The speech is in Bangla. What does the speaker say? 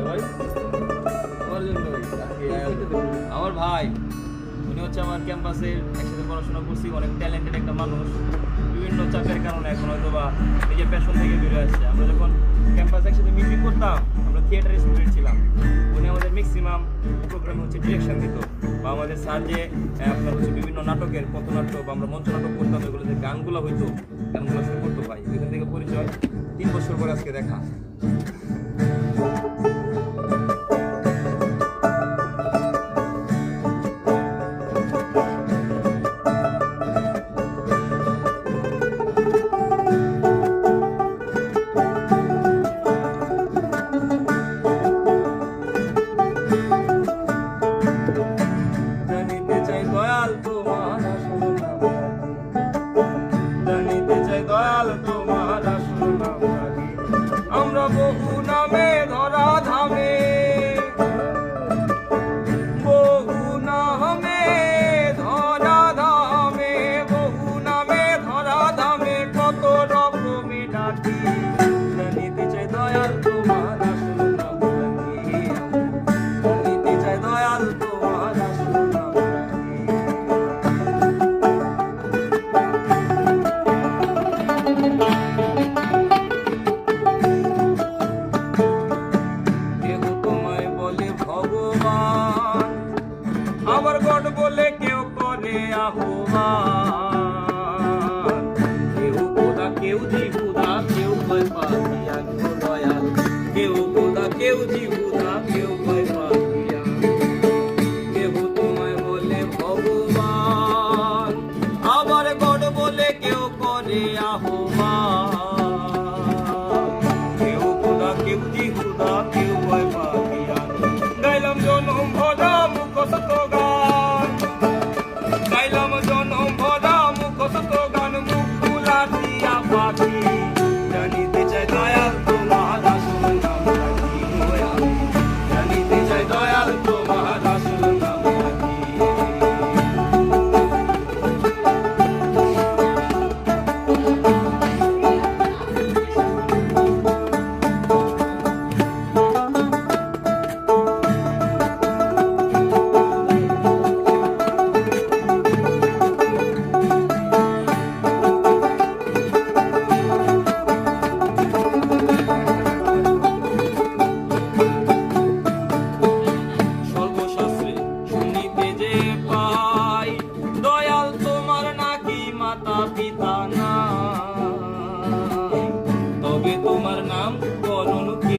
ভাই আমার জন্য আমার ভাই উনি হচ্ছে আমার ক্যাম্পাসের একসাথে পড়াশোনা করছি, অনেক ট্যালেন্টেড একটা মানুষ। বিভিন্ন চাপের কারণে এখন হয়তো বা নিজের প্যাশন থেকে বেরোয় আসছে। আমরা যখন ক্যাম্পাসে একসাথে মিউজিক করতাম, আমরা থিয়েটারের স্টুডেন্ট ছিলাম। উনি আমাদের ম্যাক্সিমাম প্রোগ্রামে হচ্ছে ডিরেকশন দিত, বা আমাদের স্যার যে আপনার হচ্ছে বিভিন্ন নাটকের পথনাট্য বা আমরা মঞ্চ নাটক করতাম, এগুলো যে গানগুলো হইতো, গানগুলো আসলে করতো ভাই। ওইখান থেকে পরিচয়, 3 বছর পরে আজকে দেখা। জানিতে চাই দয়াল তোমার আসল নাম, জানিতে চাই দয়াল তোমার আসল নাম। আমরা বহু নামে ধরা ধামে, বহু নামে ধরা ধামে, বহু নামে ধরা ধামে কত রকমে ডাকি। জানিতে চাই দয়াল তোমার আসল নাম, জানিতে চাই দয়াল তোমার আসল নাম। কেউ তোমায় বলে ভগবান, আবার গড বলে কেউ করে আহ্বান। কেউ খোদা কেউ জীবুদা, কেউ ভয় পাখি দয়াল, কেউ খোদা কেউ জীব